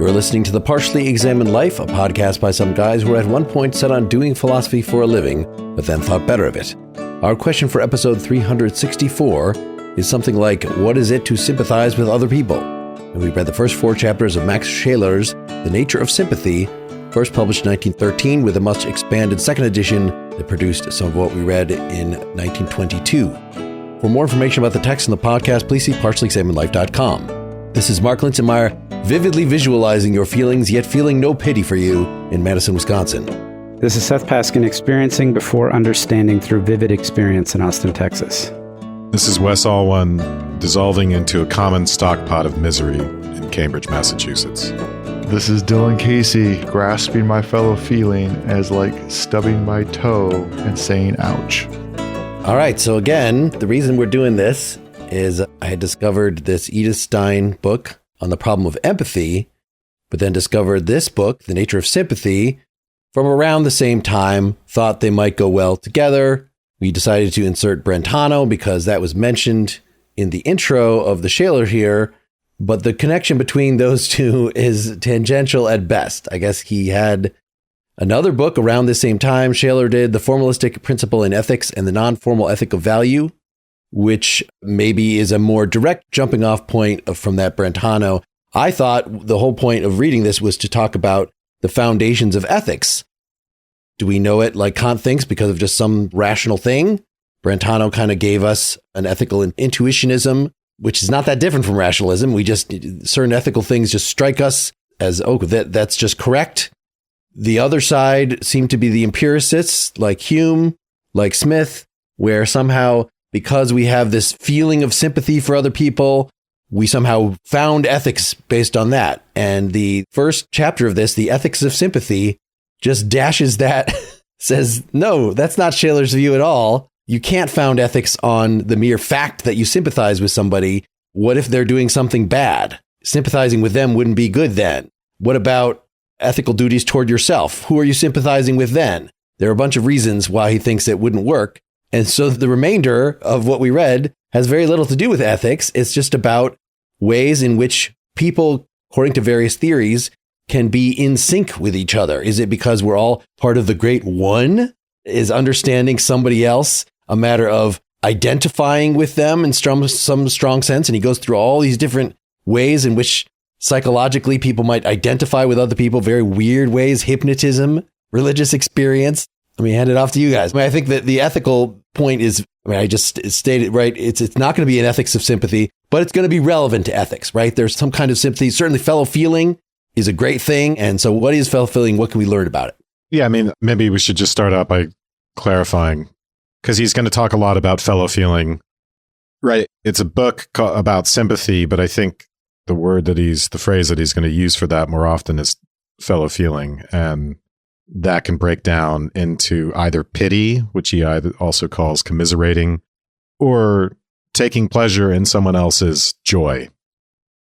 You're listening to The Partially Examined Life, a podcast by some guys who were at one point set on doing philosophy for a living, but then thought better of it. Our question for episode 364 is something like, what is it to sympathize with other people? And we read the first 4 chapters of Max Scheler's The Nature of Sympathy, first published in 1913 with a much expanded second edition that produced some of what we read in 1922. For more information about the text in the podcast, please see partiallyexaminedlife.com. This is Mark Linsenmeyer, vividly visualizing your feelings, yet feeling no pity for you in Madison, Wisconsin. This is Seth Paskin, experiencing before understanding through vivid experience in Austin, Texas. This is Wes Alwan, dissolving into a common stockpot of misery in Cambridge, Massachusetts. This is Dylan Casey, grasping my fellow feeling as like stubbing my toe and saying ouch. All right, so again, the reason we're doing this is I had discovered this Edith Stein book on the problem of empathy, but then discovered this book, The Nature of Sympathy, from around the same time, thought they might go well together. We decided to insert Brentano because that was mentioned in the intro of the Scheler here, but the connection between those two is tangential at best. I guess he had another book around the same time Scheler did, The Formalistic Principle in Ethics and the Non-Formal Ethic of Value, which maybe is a more direct jumping off point from that Brentano. I thought the whole point of reading this was to talk about the foundations of ethics. Do we know it like Kant thinks because of just some rational thing? Brentano kind of gave us an ethical intuitionism, which is not that different from rationalism. We just, certain ethical things just strike us as, oh, that's just correct. The other side seemed to be the empiricists like Hume, like Smith, where somehow because we have this feeling of sympathy for other people, we somehow found ethics based on that. And the first chapter of this, The Ethics of Sympathy, just dashes that, says, no, that's not Scheler's view at all. You can't found ethics on the mere fact that you sympathize with somebody. What if they're doing something bad? Sympathizing with them wouldn't be good then. What about ethical duties toward yourself? Who are you sympathizing with then? There are a bunch of reasons why he thinks it wouldn't work. And so the remainder of what we read has very little to do with ethics. It's just about ways in which people, according to various theories, can be in sync with each other. Is it because we're all part of the great one? Is understanding somebody else a matter of identifying with them in some strong sense? And he goes through all these different ways in which psychologically people might identify with other people, very weird ways, hypnotism, religious experience. Let me hand it off to you guys. I think that the ethical point is, I just stated, right, it's not going to be an ethics of sympathy, but it's going to be relevant to ethics, right? There's some kind of sympathy. Certainly fellow feeling is a great thing. And so what is fellow feeling? What can we learn about it? Yeah, maybe we should just start out by clarifying, because he's going to talk a lot about fellow feeling, right? It's a book about sympathy, but I think the phrase that he's going to use for that more often is fellow feeling. And that can break down into either pity, which he also calls commiserating, or taking pleasure in someone else's joy.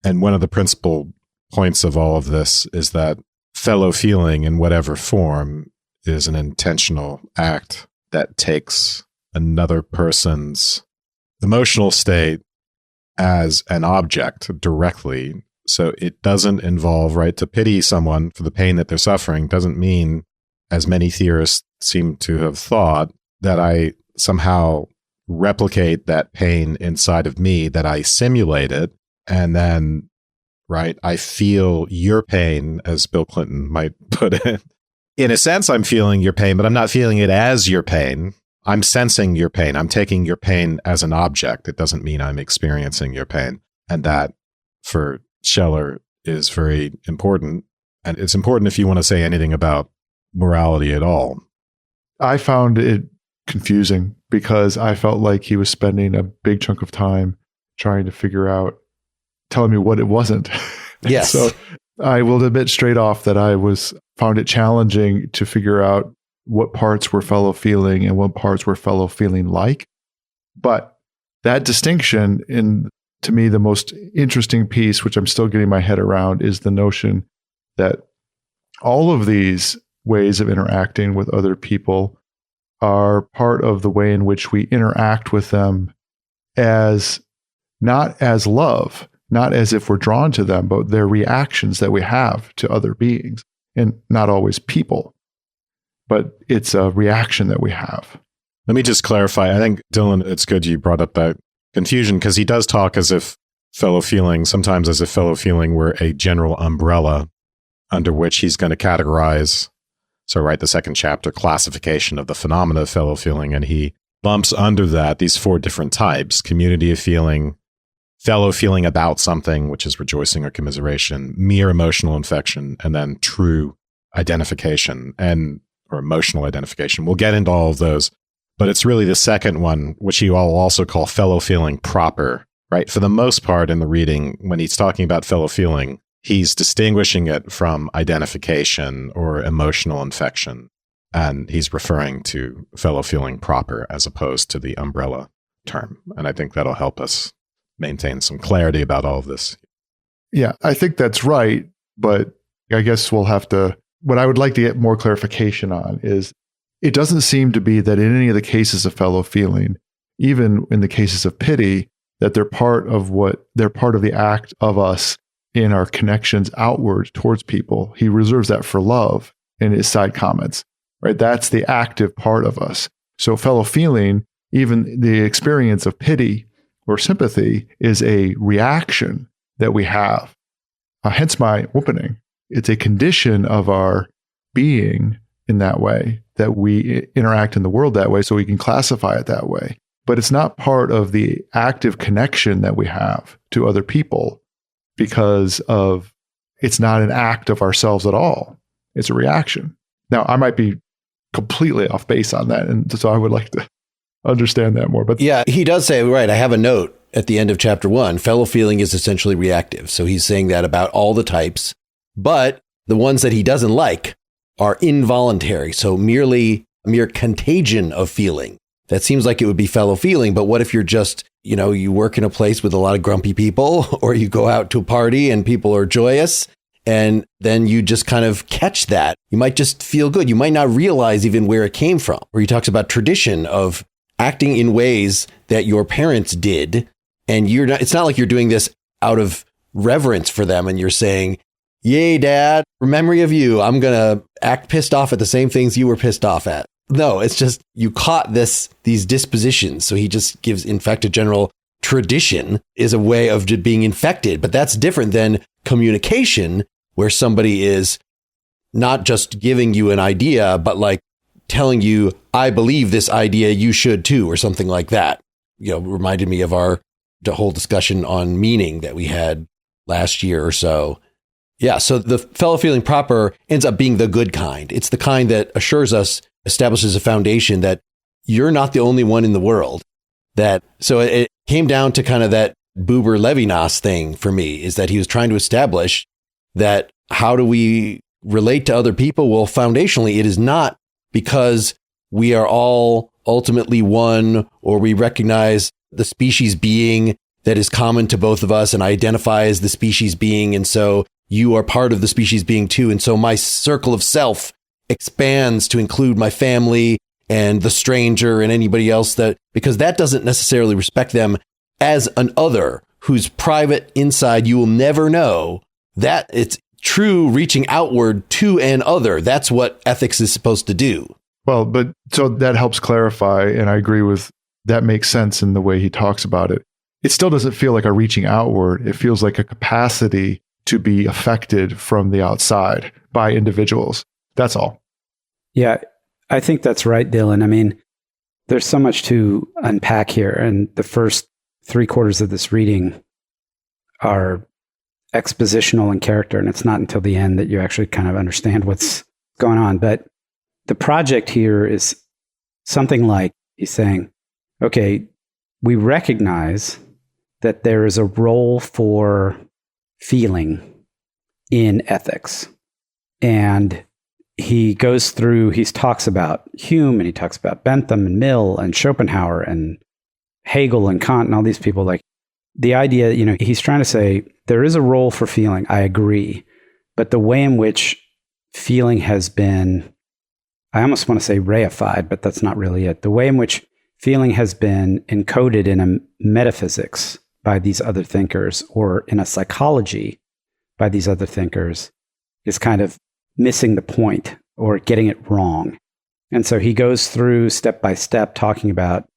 And one of the principal points of all of this is that fellow feeling in whatever form is an intentional act that takes another person's emotional state as an object directly. So it doesn't involve, right, to pity someone for the pain that they're suffering doesn't mean, as many theorists seem to have thought, that I somehow replicate that pain inside of me, that I simulate it, and then, right, I feel your pain, as Bill Clinton might put it. In a sense, I'm feeling your pain, but I'm not feeling it as your pain. I'm sensing your pain. I'm taking your pain as an object. It doesn't mean I'm experiencing your pain. And that, for Scheler, is very important. And it's important if you want to say anything about morality at all. I found it confusing because I felt like he was spending a big chunk of time trying to figure out, telling me what it wasn't. Yes. So I will admit straight off that I found it challenging to figure out what parts were fellow feeling and what parts were fellow feeling like. But that distinction, to me, the most interesting piece, which I'm still getting my head around, is the notion that all of these ways of interacting with other people are part of the way in which we interact with them as not as love, not as if we're drawn to them, but they're reactions that we have to other beings, and not always people, but it's a reaction that we have. Let me just clarify. I think, Dylan, it's good you brought up that confusion, because he does talk as if fellow feeling, sometimes as if fellow feeling were a general umbrella under which he's going to categorize. So, right, the second chapter, classification of the phenomena of fellow feeling, and he bumps under that these 4 different types: community of feeling, fellow feeling about something, which is rejoicing or commiseration, mere emotional infection, and then true identification or emotional identification. We'll get into all of those, but it's really the second one, which you all also call fellow feeling proper, right? For the most part in the reading, when he's talking about fellow feeling, he's distinguishing it from identification or emotional infection, and he's referring to fellow feeling proper as opposed to the umbrella term. And I think that'll help us maintain some clarity about all of this. Yeah, I think that's right. But I guess we'll have to, what I would like to get more clarification on is, it doesn't seem to be that in any of the cases of fellow feeling, even in the cases of pity, that they're part of the act of us in our connections outward towards people. He reserves that for love in his side comments, right? That's the active part of us. So fellow feeling, even the experience of pity or sympathy, is a reaction that we have. Hence my opening. It's a condition of our being in that way, that we interact in the world that way, so we can classify it that way. But it's not part of the active connection that we have to other people, because it's not an act of ourselves at all. It's a reaction. Now, I might be completely off base on that, and so I would like to understand that more. But yeah, he does say, right, I have a note at the end of chapter 1, fellow feeling is essentially reactive. So he's saying that about all the types, but the ones that he doesn't like are involuntary. So mere contagion of feeling. That seems like it would be fellow feeling, but what if you're just, you work in a place with a lot of grumpy people, or you go out to a party and people are joyous, and then you just kind of catch that. You might just feel good. You might not realize even where it came from. Where he talks about tradition of acting in ways that your parents did, and it's not like you're doing this out of reverence for them and you're saying, yay, Dad, for memory of you, I'm going to act pissed off at the same things you were pissed off at. No, it's just you caught these dispositions. So he just gives, in fact, a general tradition is a way of just being infected. But that's different than communication, where somebody is not just giving you an idea, but like telling you, I believe this idea, you should too, or something like that. Reminded me of the whole discussion on meaning that we had last year or so. Yeah, so the fellow feeling proper ends up being the good kind. It's the kind that assures us, establishes a foundation that you're not the only one in the world. So it came down to kind of that Buber-Levinas thing for me, is that he was trying to establish that how do we relate to other people? Well, foundationally, it is not because we are all ultimately one, or we recognize the species being that is common to both of us and identify as the species being. And so you are part of the species being too. And so my circle of self expands to include my family and the stranger and anybody else, because that doesn't necessarily respect them as an other whose private inside you will never know. That it's true reaching outward to an other. That's what ethics is supposed to do. Well, but so that helps clarify, and I agree with that. Makes sense in the way he talks about it. It still doesn't feel like a reaching outward. It feels like a capacity to be affected from the outside by individuals. That's all. Yeah, I think that's right, Dylan. I mean, there's so much to unpack here, and the first 3/4 of this reading are expositional in character, and it's not until the end that you actually kind of understand what's going on. But the project here is something like, he's saying, okay, we recognize that there is a role for feeling in ethics. And he goes through, he talks about Hume, and he talks about Bentham and Mill and Schopenhauer and Hegel and Kant and all these people. Like the idea, he's trying to say there is a role for feeling. I agree. But the way in which feeling has been, I almost want to say reified, but that's not really it. The way in which feeling has been encoded in a metaphysics by these other thinkers or in a psychology by these other thinkers is kind of missing the point or getting it wrong. And so he goes through step by step talking about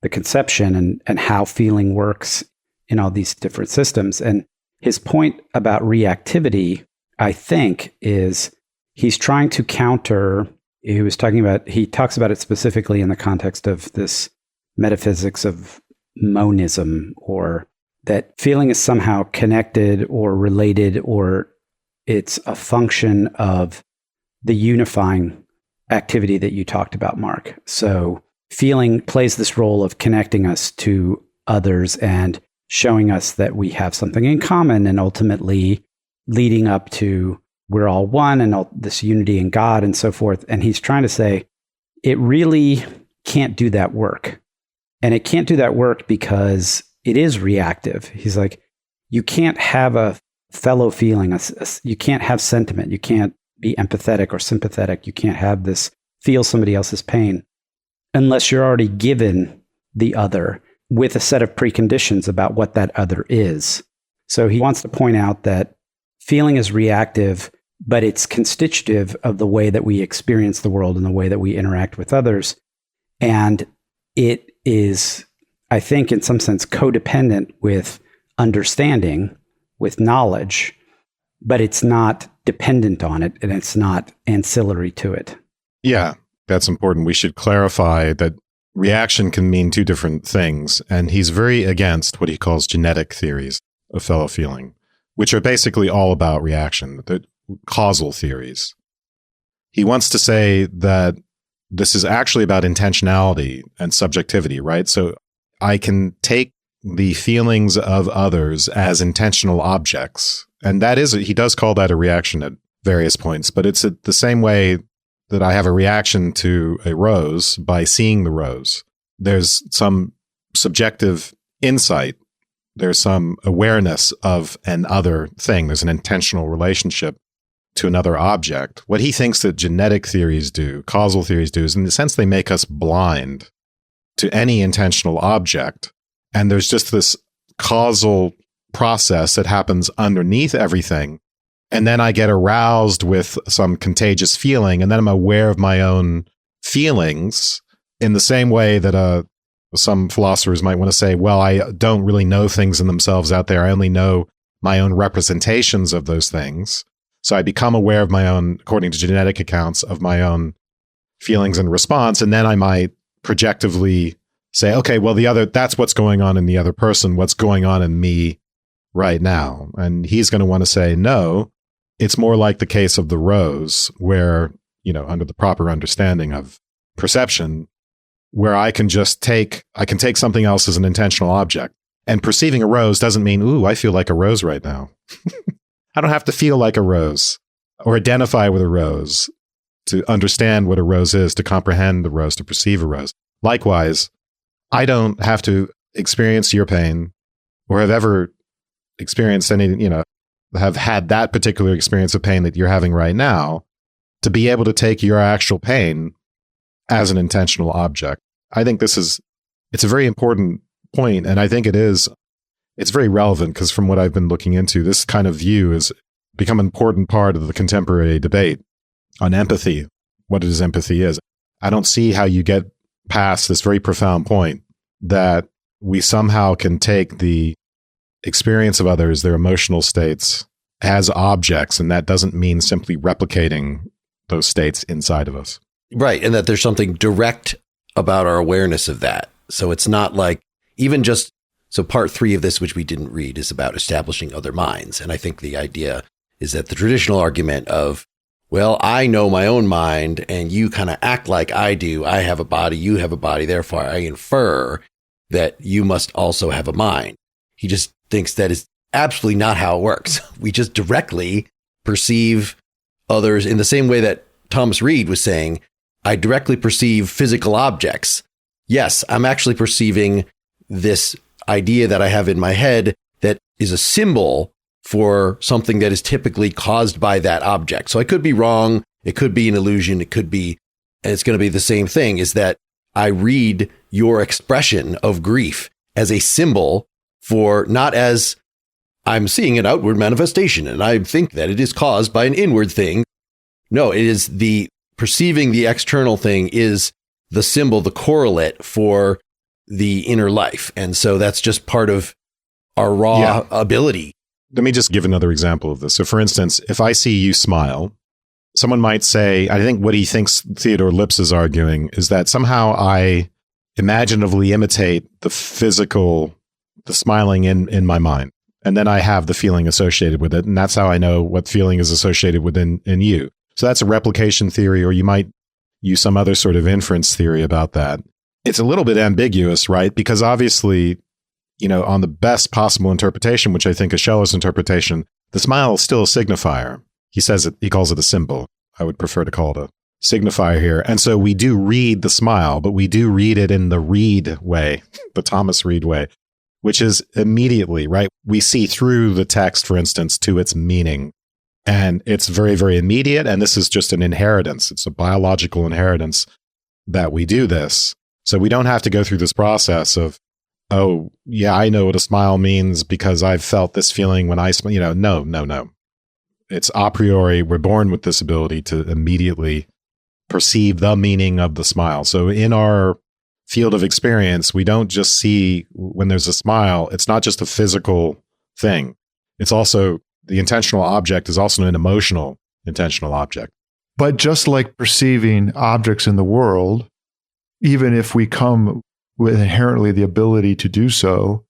the conception and how feeling works in all these different systems. And his point about reactivity, I think, is he's trying to counter, he talks about it specifically in the context of this metaphysics of monism, or that feeling is somehow connected or related, or it's a function of the unifying activity that you talked about, Mark. So feeling plays this role of connecting us to others and showing us that we have something in common, and ultimately leading up to we're all one and all this unity in God and so forth. And he's trying to say it really can't do that work. And it can't do that work because it is reactive. He's like, you can't have a fellow feeling, you can't have sentiment, you can't be empathetic or sympathetic, you can't have this feel somebody else's pain unless you're already given the other with a set of preconditions about what that other is. So he wants to point out that feeling is reactive, but it's constitutive of the way that we experience the world and the way that we interact with others. And it is, I think, in some sense, codependent with understanding, with knowledge, but it's not dependent on it, and it's not ancillary to it. Yeah, that's important. We should clarify that reaction can mean two different things, and he's very against what he calls genetic theories of fellow feeling, which are basically all about reaction, the causal theories. He wants to say that this is actually about intentionality and subjectivity, right? So I can take the feelings of others as intentional objects. And that is, he does call that a reaction at various points, but it's the same way that I have a reaction to a rose by seeing the rose. There's some subjective insight. There's some awareness of an other thing. There's an intentional relationship to another object. What he thinks that genetic theories do, causal theories do, is in the sense they make us blind to any intentional object. And there's just this causal process that happens underneath everything. And then I get aroused with some contagious feeling, and then I'm aware of my own feelings in the same way that some philosophers might want to say, well, I don't really know things in themselves out there. I only know my own representations of those things. So I become aware of my own, according to genetic accounts, of my own feelings and response. And then I might projectively say, okay, well, that's what's going on in the other person. What's going on in me right now? And he's going to want to say, no, it's more like the case of the rose, where, under the proper understanding of perception, where I can take something else as an intentional object. And perceiving a rose doesn't mean, ooh, I feel like a rose right now. I don't have to feel like a rose or identify with a rose to understand what a rose is, to comprehend the rose, to perceive a rose. Likewise, I don't have to experience your pain or have ever experienced any, have had that particular experience of pain that you're having right now to be able to take your actual pain as an intentional object. I think it's a very important point, and I think it's very relevant because from what I've been looking into, this kind of view has become an important part of the contemporary debate on empathy, what it is empathy is. I don't see how you get past this very profound point that we somehow can take the experience of others, their emotional states, as objects, and that doesn't mean simply replicating those states inside of us. Right, and that there's something direct about our awareness of that. So it's not like even just, so part 3 of this, which we didn't read, is about establishing other minds. And I think the idea is that the traditional argument of, well, I know my own mind and you kind of act like I do. I have a body, you have a body, therefore I infer that you must also have a mind. He just thinks that is absolutely not how it works. We just directly perceive others in the same way that Thomas Reid was saying, I directly perceive physical objects. Yes, I'm actually perceiving this idea that I have in my head that is a symbol for something that is typically caused by that object. So I could be wrong. It could be an illusion. It could be, and it's going to be the same thing, is that I read your expression of grief as a symbol for not as I'm seeing an outward manifestation and I think that it is caused by an inward thing. No, it is the perceiving the external thing is the symbol, the correlate for the inner life. And so that's just part of our raw ability. Let me just give another example of this. So for instance, if I see you smile, someone might say, I think what he thinks Theodore Lipps is arguing is that somehow I imaginatively imitate the smiling in my mind. And then I have the feeling associated with it. And that's how I know what feeling is associated within in you. So that's a replication theory, or you might use some other sort of inference theory about that. It's a little bit ambiguous, right? Because obviously, on the best possible interpretation, which I think is Scheller's interpretation, the smile is still a signifier. He calls it a symbol. I would prefer to call it a signifier here. And so we do read the smile, but we do read it in the Reed way, the Thomas Reed way, which is immediately, right? We see through the text, for instance, to its meaning. And it's very, very immediate. And this is just an inheritance. It's a biological inheritance that we do this. So we don't have to go through this process of, oh, yeah, I know what a smile means because I've felt this feeling when I smile. No. It's a priori. We're born with this ability to immediately perceive the meaning of the smile. So in our field of experience, we don't just see when there's a smile. It's not just a physical thing. It's also the intentional object is also an emotional intentional object. But just like perceiving objects in the world, even if we come with inherently the ability to do so,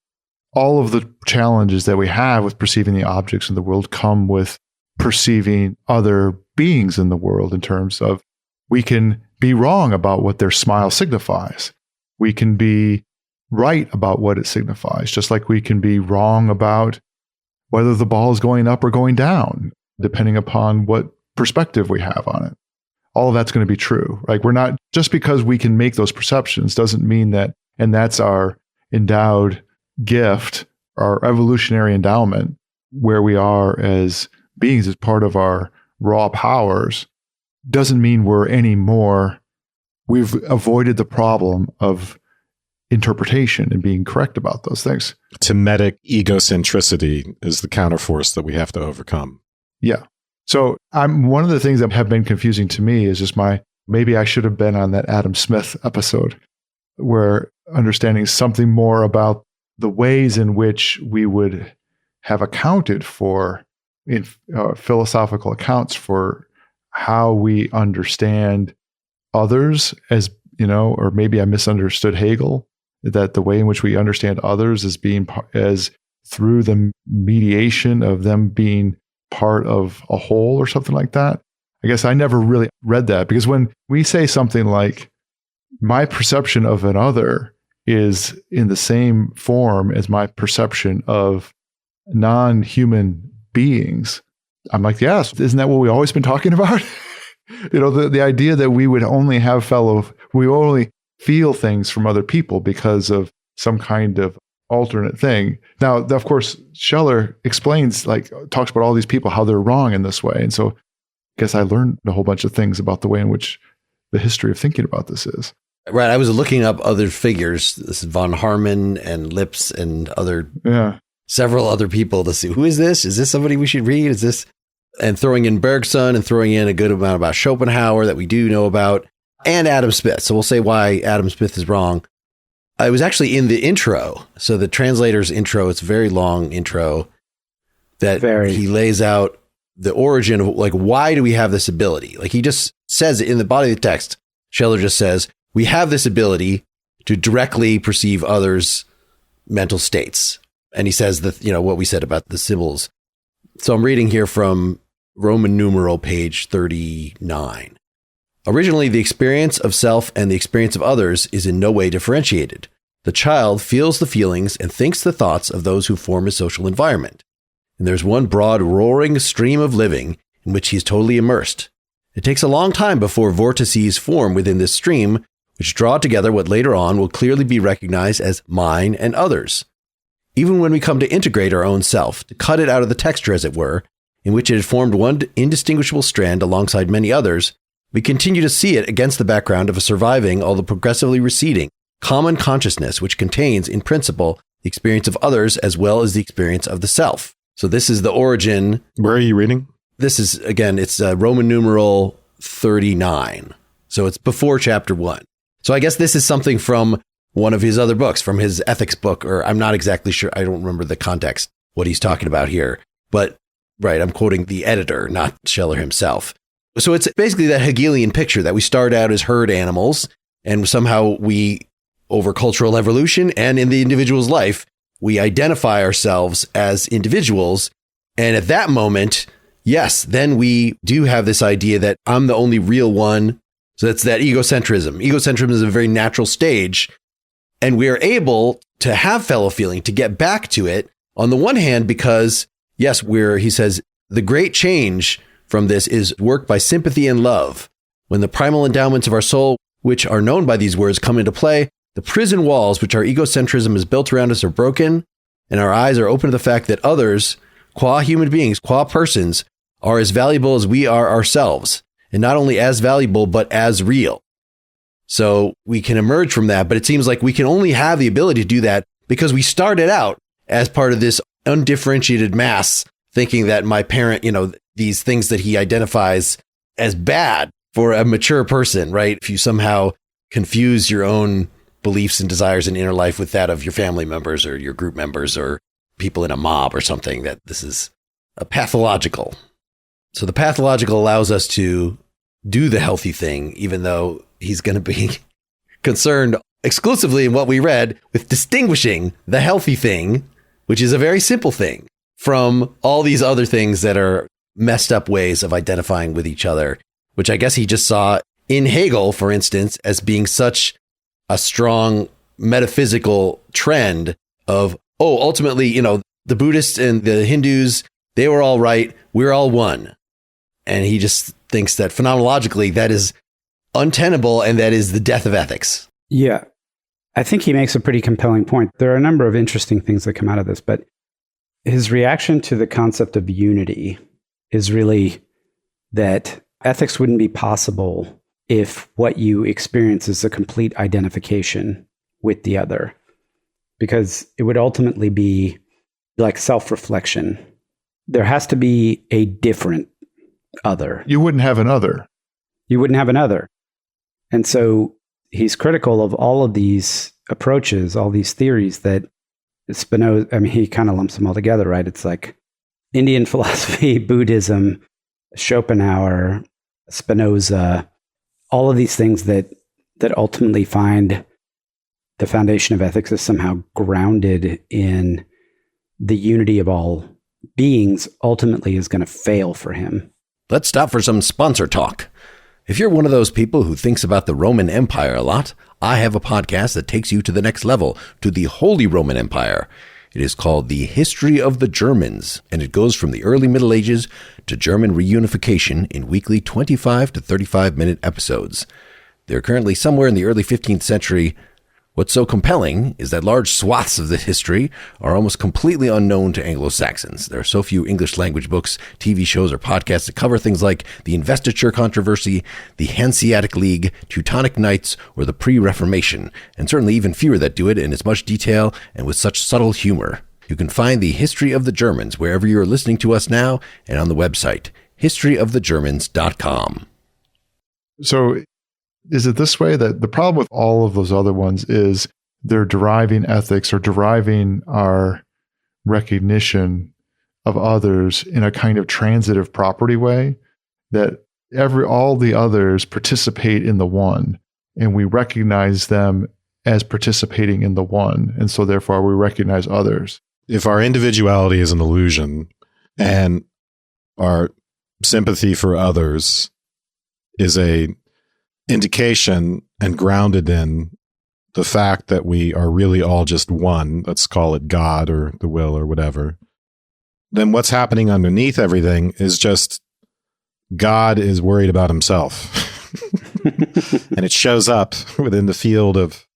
all of the challenges that we have with perceiving the objects in the world come with perceiving other beings in the world, in terms of we can be wrong about what their smile signifies. We can be right about what it signifies, just like we can be wrong about whether the ball is going up or going down, depending upon what perspective we have on it. All of that's going to be true. Like, we're not, just because we can make those perceptions doesn't mean that, and that's our endowed gift, our evolutionary endowment, where we are as beings as part of our raw powers, doesn't mean we're any more, we've avoided the problem of interpretation and being correct about those things. Timetic egocentricity is the counterforce that we have to overcome. Yeah. So one of the things that have been confusing to me is just maybe I should have been on that Adam Smith episode, where understanding something more about the ways in which we would have accounted for in philosophical accounts for how we understand others, as or maybe I misunderstood Hegel, that the way in which we understand others as being as through the mediation of them being part of a whole or something like that. I guess I never really read that, because when we say something like, my perception of an other is in the same form as my perception of non-human beings, I'm like, yes, isn't that what we've always been talking about? The idea that we would only we only feel things from other people because of some kind of alternate thing. Now, of course, Scheler explains, talks about all these people, how they're wrong in this way. And so I guess I learned a whole bunch of things about the way in which the history of thinking about this is. Right. I was looking up other figures, this is von Harman and Lipps and several other people to see, who is this? Is this somebody we should read? Is this? And throwing in Bergson and throwing in a good amount about Schopenhauer that we do know about, and Adam Smith. So we'll say why Adam Smith is wrong. I was actually in the intro. So the translator's intro, it's a very long intro that he lays out the origin of, why do we have this ability? He just says it in the body of the text. Scheler just says, we have this ability to directly perceive others' mental states. And he says that, what we said about the symbols. So I'm reading here from Roman numeral page 39. Originally, the experience of self and the experience of others is in no way differentiated. The child feels the feelings and thinks the thoughts of those who form his social environment. And there's one broad, roaring stream of living in which he is totally immersed. It takes a long time before vortices form within this stream, which draw together what later on will clearly be recognized as mine and others. Even when we come to integrate our own self, to cut it out of the texture, as it were, in which it had formed one indistinguishable strand alongside many others, we continue to see it against the background of a surviving, although progressively receding, common consciousness which contains, in principle, the experience of others as well as the experience of the self. So this is the origin. Where are you reading? This is, again, it's Roman numeral 39. So it's before chapter 1. So I guess this is something from one of his other books, from his ethics book, or I'm not exactly sure. I don't remember the context, what he's talking about here. But, right, I'm quoting the editor, not Scheler himself. So it's basically that Hegelian picture that we start out as herd animals, and somehow we, over cultural evolution and in the individual's life, we identify ourselves as individuals. And at that moment, yes, then we do have this idea that I'm the only real one. So that's that egocentrism. Egocentrism is a very natural stage. And we are able to have fellow feeling, to get back to it. On the one hand, because, yes, he says, the great change from this is worked by sympathy and love. When the primal endowments of our soul, which are known by these words, come into play, the prison walls which our egocentrism has built around us are broken, and our eyes are open to the fact that others, qua human beings, qua persons, are as valuable as we are ourselves, and not only as valuable, but as real. So we can emerge from that, but it seems like we can only have the ability to do that because we started out as part of this undifferentiated mass, thinking that my parent, these things that he identifies as bad for a mature person, right? If you somehow confuse your own beliefs and desires and inner life with that of your family members or your group members or people in a mob or something, that this is a pathological. So the pathological allows us to do the healthy thing, even though he's going to be concerned exclusively in what we read with distinguishing the healthy thing, which is a very simple thing, from all these other things that are messed up ways of identifying with each other, which I guess he just saw in Hegel, for instance, as being such a strong metaphysical trend of, ultimately, the Buddhists and the Hindus, they were all right. We're all one. And he just thinks that phenomenologically, that is untenable, and that is the death of ethics. Yeah. I think he makes a pretty compelling point. There are a number of interesting things that come out of this, but his reaction to the concept of unity is really that ethics wouldn't be possible if what you experience is a complete identification with the other, because it would ultimately be like self-reflection. There has to be a different other. You wouldn't have an other. You wouldn't have an other. And so he's critical of all of these approaches, all these theories that Spinoza, he kind of lumps them all together, right? It's like Indian philosophy, Buddhism, Schopenhauer, Spinoza, all of these things that ultimately find the foundation of ethics is somehow grounded in the unity of all beings, ultimately is going to fail for him. Let's stop for some sponsor talk. If you're one of those people who thinks about the Roman Empire a lot, I have a podcast that takes you to the next level, to the Holy Roman Empire. It is called The History of the Germans, and it goes from the early Middle Ages to German reunification in weekly 25 to 35-minute episodes. They're currently somewhere in the early 15th century. What's so compelling is that large swaths of the history are almost completely unknown to Anglo-Saxons. There are so few English-language books, TV shows, or podcasts that cover things like the investiture controversy, the Hanseatic League, Teutonic Knights, or the pre-Reformation, and certainly even fewer that do it in as much detail and with such subtle humor. You can find The History of the Germans wherever you are listening to us now and on the website, historyofthegermans.com. So is it this way that the problem with all of those other ones is they're deriving ethics or deriving our recognition of others in a kind of transitive property way, that all the others participate in the one, and we recognize them as participating in the one, and so therefore we recognize others. If our individuality is an illusion and our sympathy for others is a indication and grounded in the fact that we are really all just one, let's call it God or the will or whatever, then what's happening underneath everything is just God is worried about himself. And it shows up within the field of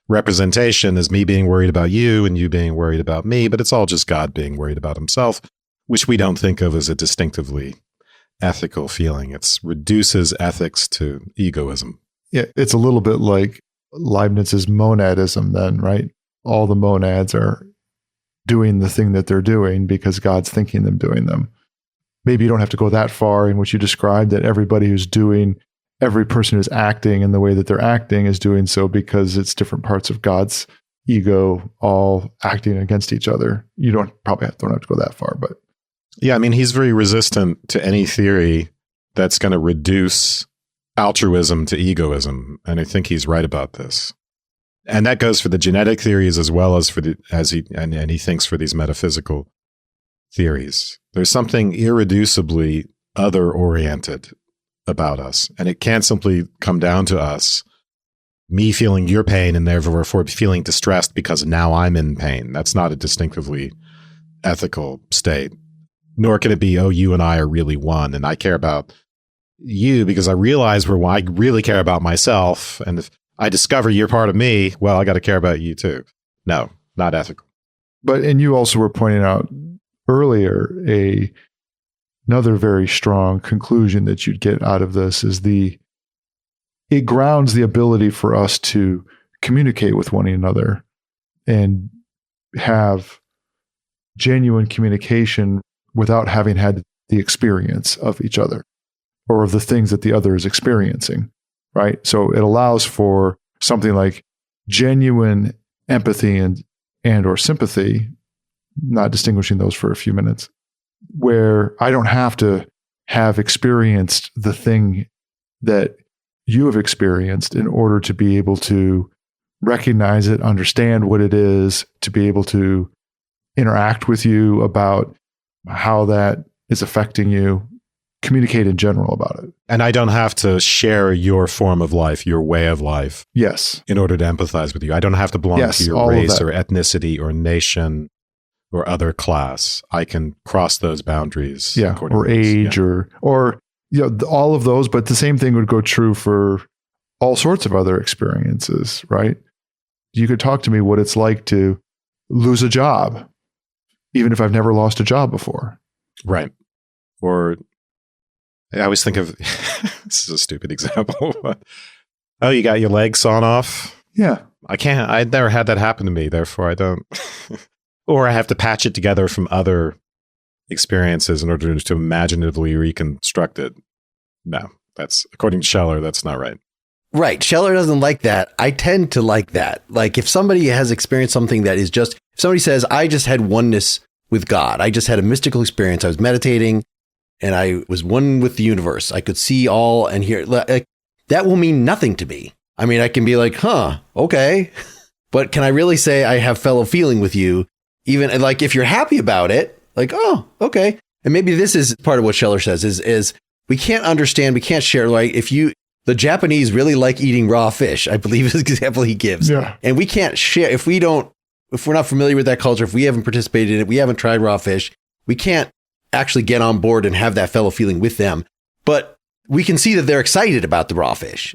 representation as me being worried about you and you being worried about me, but it's all just God being worried about himself, which we don't think of as a distinctively ethical feeling. It reduces ethics to egoism. Yeah, it's a little bit like Leibniz's monadism then, right? All the monads are doing the thing that they're doing because God's thinking them doing them. Maybe you don't have to go that far in what you described, that every person who's acting in the way that they're acting is doing so because it's different parts of God's ego all acting against each other. You don't have to go that far, but yeah, I mean, he's very resistant to any theory that's going to reduce altruism to egoism, and I think he's right about this. And that goes for the genetic theories as well as he thinks for these metaphysical theories. There's something irreducibly other-oriented about us, and it can't simply come down to us, me feeling your pain and therefore feeling distressed because now I'm in pain. That's not a distinctively ethical state. Nor can it be, oh, you and I are really one, and I care about you because I realize I really care about myself, and if I discover you're part of me, well, I got to care about you too. No, not ethical. And you also were pointing out earlier another very strong conclusion that you'd get out of this is it grounds the ability for us to communicate with one another and have genuine communication without having had the experience of each other or of the things that the other is experiencing, right? So it allows for something like genuine empathy and or sympathy, not distinguishing those for a few minutes, where I don't have to have experienced the thing that you have experienced in order to be able to recognize it, understand what it is, to be able to interact with you about how that is affecting you, communicate in general about it. And I don't have to share your form of life, your way of life. Yes. In order to empathize with you. I don't have to belong to your race or ethnicity or nation or other class. I can cross those boundaries. Yeah. Or age or all of those. But the same thing would go true for all sorts of other experiences, right? You could talk to me what it's like to lose a job, even if I've never lost a job before. Right. Or I always think of, this is a stupid example, but, oh, you got your leg sawn off? Yeah. I've never had that happen to me, therefore I don't. Or I have to patch it together from other experiences in order to imaginatively reconstruct it. No, according to Scheler, that's not right. Right. Scheler doesn't like that. I tend to like that. Like if somebody has experienced something that is if somebody says, I just had oneness with God. I just had a mystical experience. I was meditating and I was one with the universe. I could see all and hear. Like, that will mean nothing to me. I mean, I can be like, okay. But can I really say I have fellow feeling with you? Even like if you're happy about it, like, oh, okay. And maybe this is part of what Scheler says is we can't understand, we can't share. Like the Japanese really like eating raw fish, I believe is the example he gives. Yeah. And we can't share if we're not familiar with that culture, if we haven't participated in it, we haven't tried raw fish, we can't actually get on board and have that fellow feeling with them. But we can see that they're excited about the raw fish.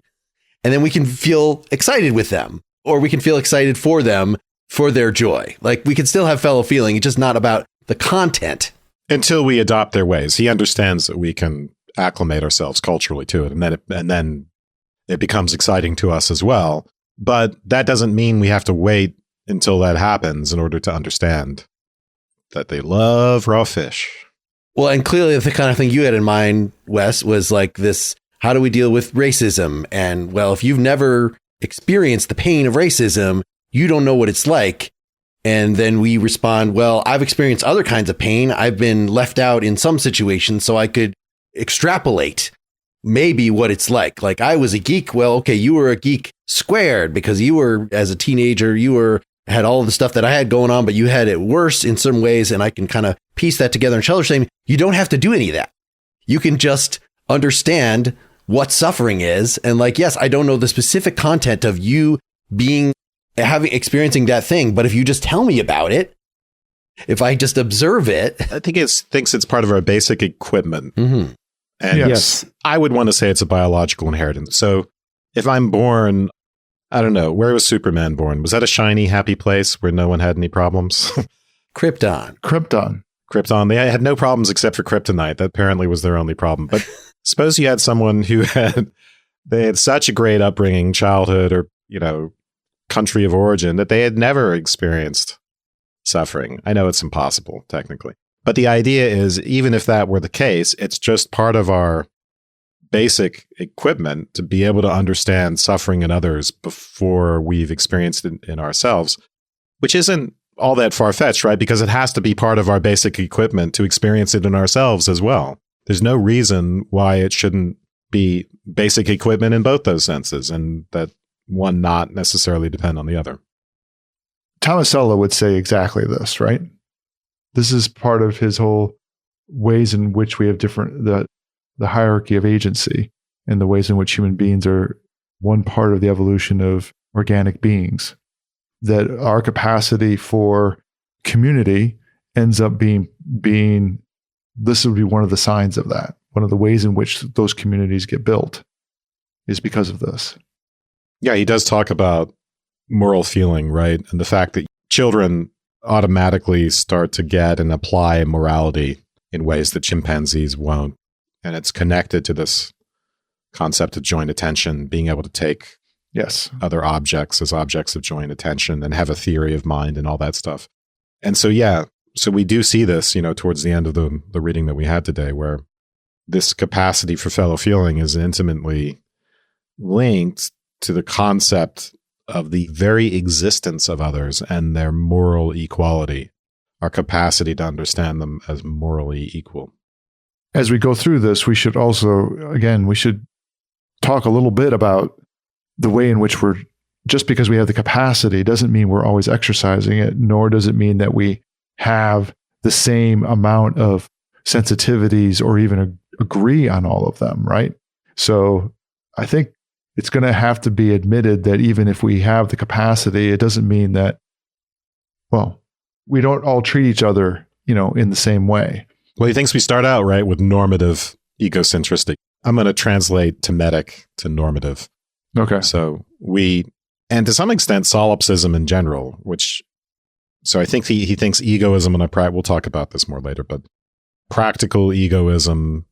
And then we can feel excited with them, or we can feel excited for them for their joy. Like we can still have fellow feeling. It's just not about the content. Until we adopt their ways. He understands that we can acclimate ourselves culturally to it. And then it becomes exciting to us as well. But that doesn't mean we have to wait until that happens in order to understand that they love raw fish. Well, and clearly the kind of thing you had in mind, Wes, was like this, how do we deal with racism? And well, if you've never experienced the pain of racism, you don't know what it's like. And then we respond, well, I've experienced other kinds of pain. I've been left out in some situations, so I could extrapolate maybe what it's like. Like I was a geek. Well, okay, you were a geek squared because you were, as a teenager, had all the stuff that I had going on, but you had it worse in some ways. And I can kind of piece that together. And Scheller's saying, you don't have to do any of that. You can just understand what suffering is. And like, yes, I don't know the specific content of you experiencing that thing, but if you just tell me about it, if I just observe it. I think thinks it's part of our basic equipment. Mm-hmm. And yes, I would want to say it's a biological inheritance. So if I'm born, I don't know, where was Superman born? Was that a shiny, happy place where no one had any problems? Krypton. They had no problems except for kryptonite. That apparently was their only problem. But suppose you had someone who they had such a great upbringing, childhood, or, country of origin that they had never experienced suffering. I know it's impossible, technically. But the idea is, even if that were the case, it's just part of our basic equipment to be able to understand suffering in others before we've experienced it in ourselves, which isn't all that far-fetched, right? Because it has to be part of our basic equipment to experience it in ourselves as well. There's no reason why it shouldn't be basic equipment in both those senses, and that one not necessarily depend on the other. Tomasello would say exactly this, right? This is part of his whole ways in which we have different, the hierarchy of agency, and the ways in which human beings are one part of the evolution of organic beings. That our capacity for community ends up being this would be one of the signs of that. One of the ways in which those communities get built is because of this. Yeah, he does talk about moral feeling, right? And the fact that children automatically start to get and apply morality in ways that chimpanzees won't. And it's connected to this concept of joint attention, being able to take other objects as objects of joint attention and have a theory of mind and all that stuff. And so, so we do see this, towards the end of the reading that we had today, where this capacity for fellow feeling is intimately linked to the concept of the very existence of others and their moral equality, our capacity to understand them as morally equal. As we go through this, we should also, we should talk a little bit about the way in which just because we have the capacity doesn't mean we're always exercising it, nor does it mean that we have the same amount of sensitivities or even agree on all of them, right? So I think it's going to have to be admitted that even if we have the capacity, it doesn't mean that, we don't all treat each other, in the same way. Well, he thinks we start out, right, with normative egocentristic. I'm going to translate Timetic to normative. Okay. So and to some extent, solipsism in general, so I think he thinks egoism, and we'll talk about this more later, but practical egoism,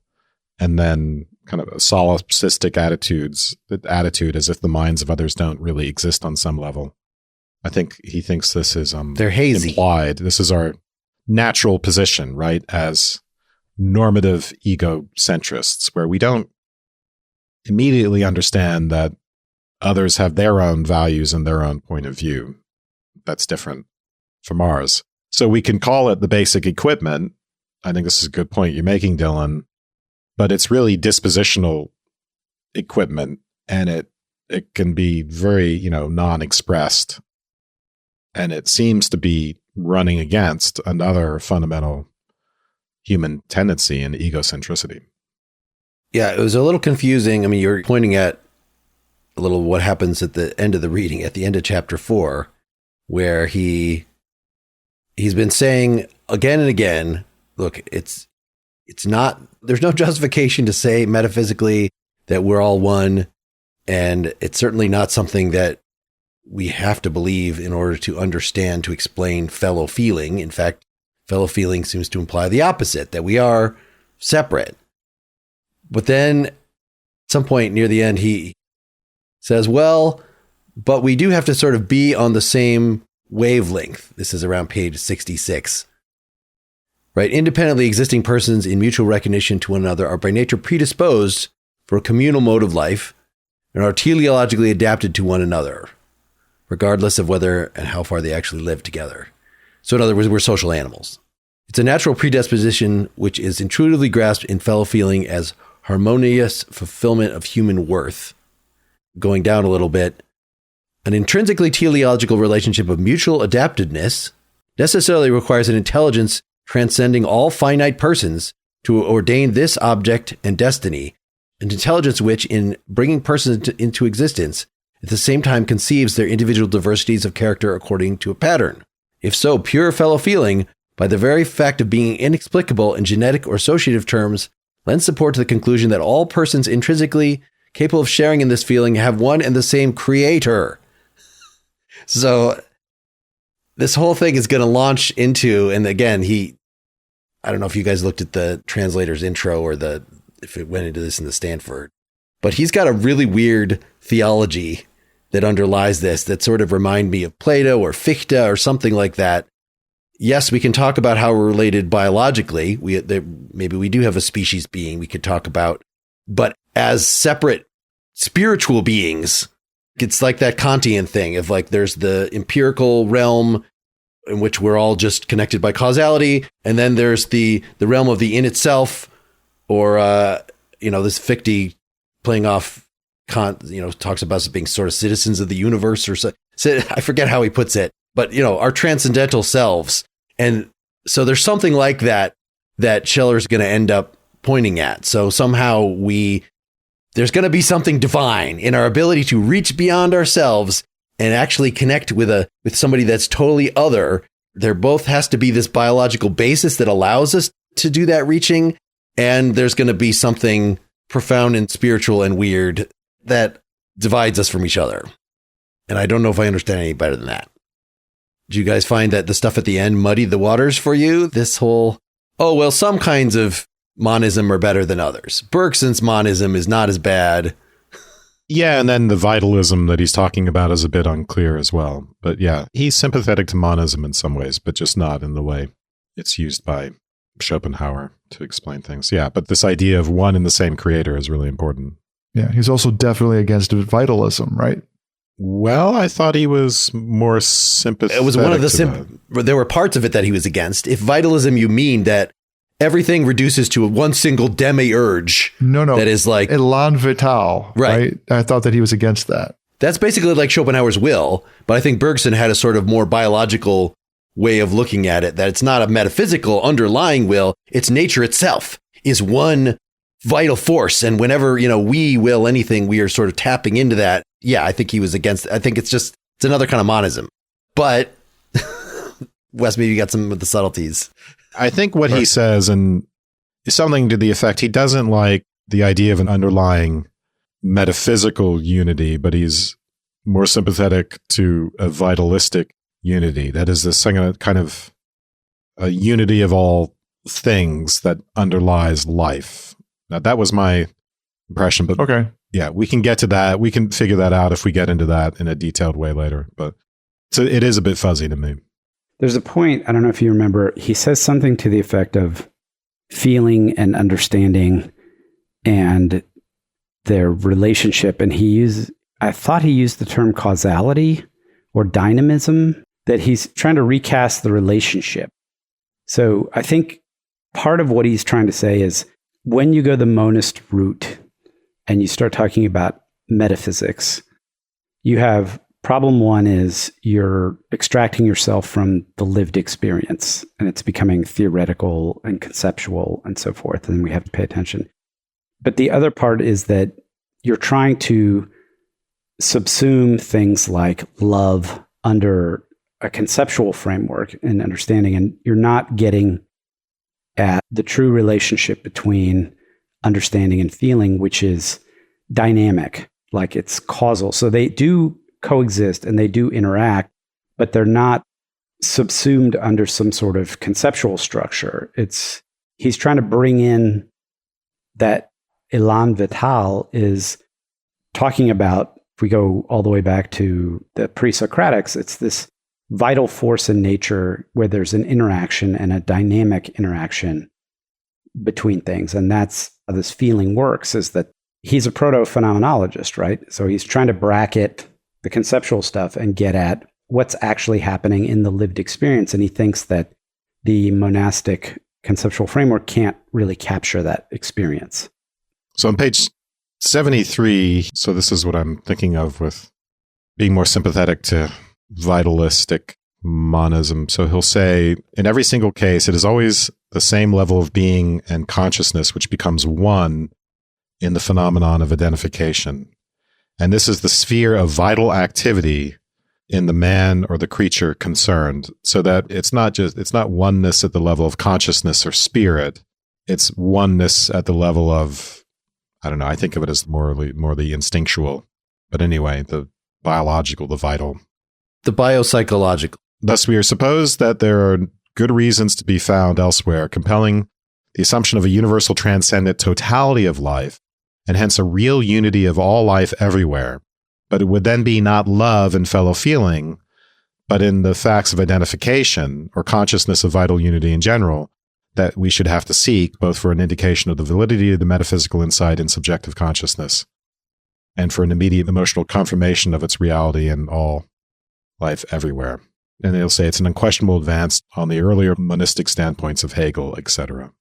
and then kind of solipsistic attitudes, the attitude as if the minds of others don't really exist on some level. I think he thinks this is they're hazy. Implied. This is our natural position, right, as normative egocentrists, where we don't immediately understand that others have their own values and their own point of view that's different from ours. So we can call it the basic equipment. I think this is a good point you're making, Dylan, but it's really dispositional equipment, and it can be very, non-expressed, and it seems to be running against another fundamental human tendency in egocentricity. Yeah, it was a little confusing. I mean, you're pointing at a little what happens at the end of the reading, at the end of chapter 4, where he's been saying again and again, look, it's not, there's no justification to say metaphysically that we're all one, and it's certainly not something that we have to believe in order to understand, to explain fellow feeling. In fact, fellow feeling seems to imply the opposite, that we are separate. But then at some point near the end, he says, but we do have to sort of be on the same wavelength. This is around page 66. Right? Independently existing persons in mutual recognition to one another are by nature predisposed for a communal mode of life and are teleologically adapted to one another, regardless of whether and how far they actually live together. So in other words, we're social animals. It's a natural predisposition which is intuitively grasped in fellow feeling as harmonious fulfillment of human worth. Going down a little bit, an intrinsically teleological relationship of mutual adaptedness necessarily requires an intelligence transcending all finite persons to ordain this object and destiny, an intelligence which, in bringing persons into existence, at the same time conceives their individual diversities of character according to a pattern. If so, pure fellow feeling, by the very fact of being inexplicable in genetic or associative terms, lends support to the conclusion that all persons intrinsically capable of sharing in this feeling have one and the same creator. So this whole thing is going to launch into, and again, I don't know if you guys looked at the translator's intro or if it went into this in the Stanford, but he's got a really weird theology that underlies this that sort of remind me of Plato or Fichte or something like that. yes, we can talk about how we're related biologically. Maybe we do have a species being we could talk about, but as separate spiritual beings, it's like that Kantian thing of like, there's the empirical realm in which we're all just connected by causality. And then there's the realm of the in itself, or, this Fichte playing off Kant, talks about us being sort of citizens of the universe, or so. I forget how he puts it, but, our transcendental selves. And so there's something like that Scheler's going to end up pointing at. So somehow there's going to be something divine in our ability to reach beyond ourselves and actually connect with somebody that's totally other. There both has to be this biological basis that allows us to do that reaching. And there's going to be something profound and spiritual and weird that divides us from each other. And I don't know if I understand any better than that. Do you guys find that the stuff at the end muddied the waters for you? This whole, some kinds of monism are better than others. Bergson's monism is not as bad. Yeah, and then the vitalism that he's talking about is a bit unclear as well. But yeah, he's sympathetic to monism in some ways, but just not in the way it's used by Schopenhauer to explain things. Yeah, but this idea of one and the same creator is really important. Yeah, he's also definitely against vitalism, right? Well, I thought he was more sympathetic. It was one of there were parts of it that he was against. If vitalism, you mean that everything reduces to one single demiurge. No. That is like Elan vital, right? I thought that he was against that. That's basically like Schopenhauer's will, but I think Bergson had a sort of more biological way of looking at it, that it's not a metaphysical underlying will, it's nature itself is one vital force. And whenever, we will anything, we are sort of tapping into that. Yeah, I think he was against, I think it's another kind of monism. But Wes, maybe you got some of the subtleties. I think what he says and is something to the effect, he doesn't like the idea of an underlying metaphysical unity, but he's more sympathetic to a vitalistic unity. That is this kind of a unity of all things that underlies life. Now, that was my impression, but okay. Yeah, we can get to that. We can figure that out if we get into that in a detailed way later. But so it is a bit fuzzy to me. There's a point, I don't know if you remember, he says something to the effect of feeling and understanding and their relationship. And I thought he used the term causality or dynamism, that he's trying to recast the relationship. So I think part of what he's trying to say is when you go the monist route and you start talking about metaphysics, you have problem one is you're extracting yourself from the lived experience and it's becoming theoretical and conceptual and so forth. And we have to pay attention. But the other part is that you're trying to subsume things like love under a conceptual framework and understanding, and you're not getting at the true relationship between understanding and feeling, which is dynamic, like it's causal. So they do coexist and they do interact, but they're not subsumed under some sort of conceptual structure. He's trying to bring in that elan vital is talking about, if we go all the way back to the pre-Socratics, it's this vital force in nature where there's an interaction and a dynamic interaction between things. And that's how this feeling works, is that he's a proto-phenomenologist, right? So he's trying to bracket the conceptual stuff and get at what's actually happening in the lived experience. And he thinks that the monastic conceptual framework can't really capture that experience. So on page 73, so this is what I'm thinking of with being more sympathetic to vitalistic monism. So he'll say, in every single case, it is always the same level of being and consciousness which becomes one in the phenomenon of identification. And this is the sphere of vital activity in the man or the creature concerned, so that it's not oneness at the level of consciousness or spirit. It's oneness at the level of, I don't know, I think of it as more the instinctual, but anyway, the biological, the vital. The biopsychological. Thus, we are supposed that there are good reasons to be found elsewhere, compelling the assumption of a universal transcendent totality of life, and hence a real unity of all life everywhere. But it would then be not love and fellow feeling, but in the facts of identification or consciousness of vital unity in general, that we should have to seek both for an indication of the validity of the metaphysical insight in subjective consciousness and for an immediate emotional confirmation of its reality in all life everywhere. And they'll say it's an unquestionable advance on the earlier monistic standpoints of Hegel, etc.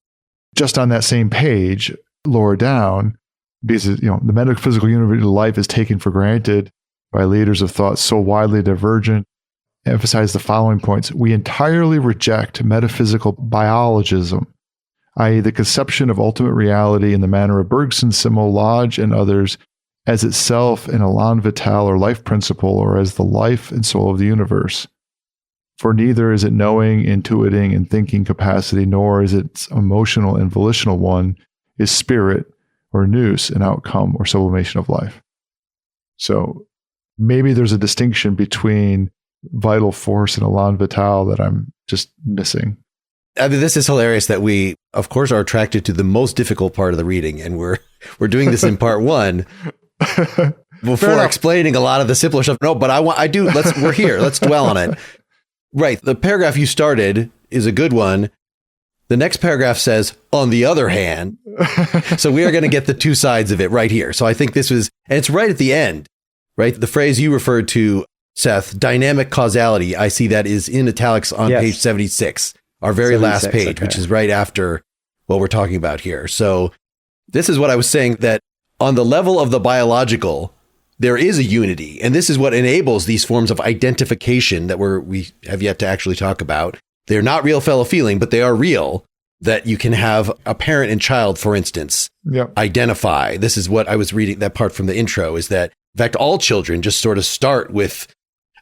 Just on that same page, lower down, because the metaphysical unity of life is taken for granted by leaders of thought so widely divergent, emphasize the following points. We entirely reject metaphysical biologism, i.e. the conception of ultimate reality in the manner of Bergson, Simmel, Lodge, and others as itself an élan vital or life principle, or as the life and soul of the universe. For neither is it knowing, intuiting, and thinking capacity, nor is its emotional and volitional one, is spirit or nous, an outcome or sublimation of life. So maybe there's a distinction between vital force and élan vital that I'm just missing. I mean, this is hilarious that we, of course, are attracted to the most difficult part of the reading, and we're doing this in part one before explaining a lot of the simpler stuff. No, but we're here. Let's dwell on it. Right. The paragraph you started is a good one. The next paragraph says, on the other hand. So we are going to get the two sides of it right here. So I think this was, and it's right at the end, right? The phrase you referred to, Seth, dynamic causality. I see that is in italics on page 76, our very last page, okay, which is right after what we're talking about here. So this is what I was saying, that on the level of the biological, there is a unity. And this is what enables these forms of identification that we have yet to actually talk about. They're not real fellow feeling, but they are real, that you can have a parent and child, for instance, identify. This is what I was reading, that part from the intro, is that, in fact, all children just sort of start with,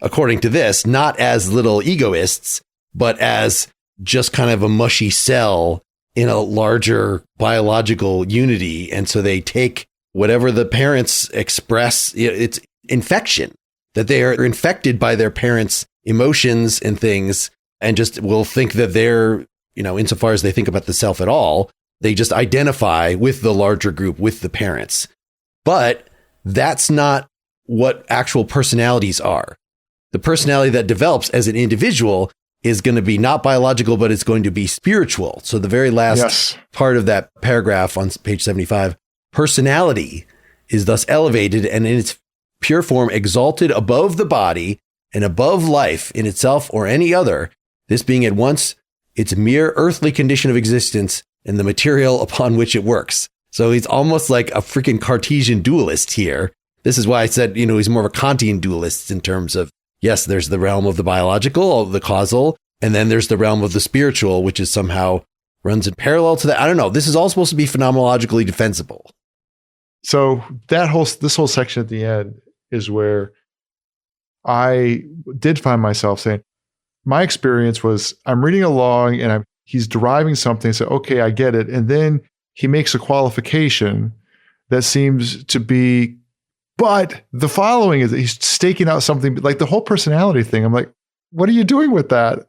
according to this, not as little egoists, but as just kind of a mushy cell in a larger biological unity. And so they take whatever the parents express, it's infection, that they are infected by their parents' emotions and things, and just will think that they're, insofar as they think about the self at all, they just identify with the larger group, with the parents. But that's not what actual personalities are. The personality that develops as an individual is going to be not biological, but it's going to be spiritual. So the very last part of that paragraph on page 75, personality is thus elevated and in its pure form exalted above the body and above life in itself or any other, this being at once its mere earthly condition of existence and the material upon which it works. So he's almost like a freaking Cartesian dualist here. This is why I said, he's more of a Kantian dualist in terms of, yes, there's the realm of the biological, the causal, and then there's the realm of the spiritual, which is somehow runs in parallel to that. I don't know. This is all supposed to be phenomenologically defensible. So this whole section at the end is where I did find myself saying, my experience was I'm reading along and he's deriving something, so okay, I get it. And then he makes a qualification that seems to be, but the following is that he's staking out something like the whole personality thing. I'm like, what are you doing with that?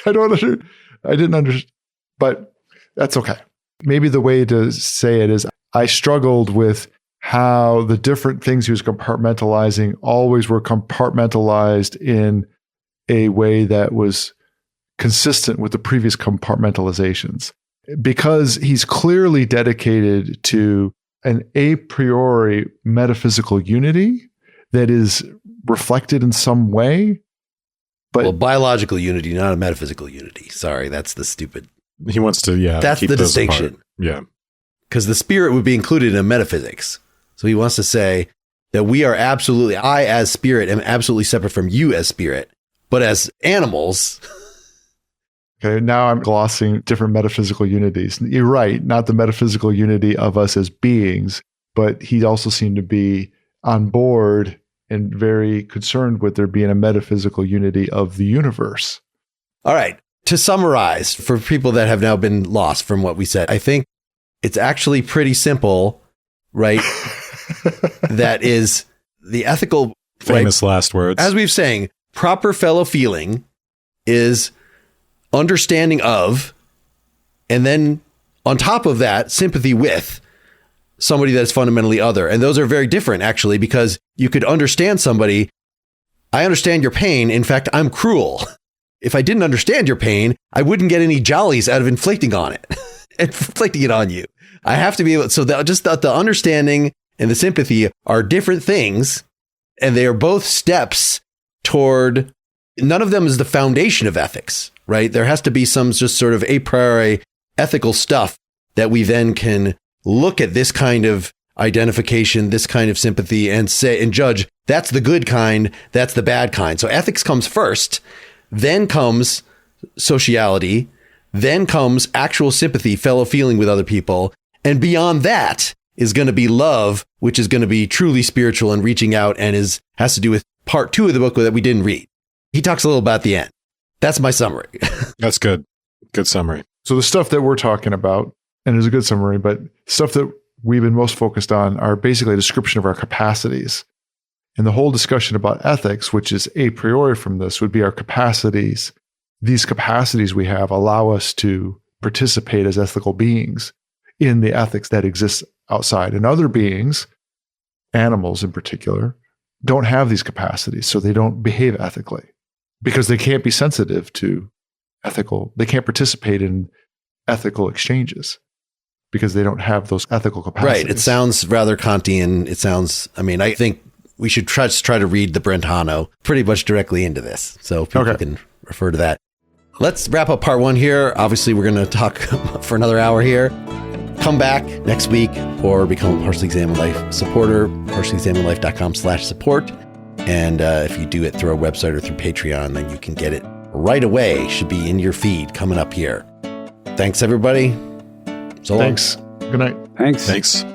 I didn't understand, but that's okay. Maybe the way to say it is I struggled with how the different things he was compartmentalizing always were compartmentalized in a way that was consistent with the previous compartmentalizations. Because he's clearly dedicated to an a priori metaphysical unity that is reflected in some way. But biological unity, not a metaphysical unity. Sorry, that's the stupid. He wants to, that's the distinction. Apart. Yeah. Because the spirit would be included in metaphysics. So he wants to say that we are absolutely, I as spirit am absolutely separate from you as spirit. But as animals. Okay, now I'm glossing different metaphysical unities. You're right, not the metaphysical unity of us as beings, but he also seemed to be on board and very concerned with there being a metaphysical unity of the universe. All right, to summarize, for people that have now been lost from what we said, I think it's actually pretty simple, right? That is the ethical... Famous last words. As we've saying, proper fellow feeling is understanding of, and then on top of that, sympathy with somebody that is fundamentally other. And those are very different, actually, because you could understand somebody I understand your pain. In fact, I'm cruel. If I didn't understand your pain, I wouldn't get any jollies out of inflicting it on you. I have to be able, so that just the understanding and the sympathy are different things, and they are both steps toward, none of them is the foundation of ethics, right? There has to be some just sort of a priori ethical stuff that we then can look at this kind of identification, this kind of sympathy, and say and judge that's the good kind, that's the bad kind. So ethics comes first, then comes sociality, then comes actual sympathy, fellow feeling with other people, and beyond that is going to be love, which is going to be truly spiritual and reaching out, and has to do with part 2 of the book that we didn't read. He talks a little about the end. That's my summary. That's good. Good summary. So the stuff that we're talking about, and it's a good summary, but stuff that we've been most focused on are basically a description of our capacities. And the whole discussion about ethics, which is a priori from this, would be our capacities. These capacities we have allow us to participate as ethical beings in the ethics that exists outside. And other beings, animals in particular, don't have these capacities, so they don't behave ethically because they can't be sensitive to they can't participate in ethical exchanges because they don't have those ethical capacities. Right. It sounds rather Kantian. I think we should try to read the Brent Hano pretty much directly into this. So people can refer to that. Let's wrap up part 1 here. Obviously, we're going to talk for another hour here. Come back next week or become a Partially Examined Life supporter, partiallyexaminedlife.com/support. And if you do it through our website or through Patreon, then you can get it right away. Should be in your feed coming up here. Thanks, everybody. So long. Thanks. Good night. Thanks. Thanks.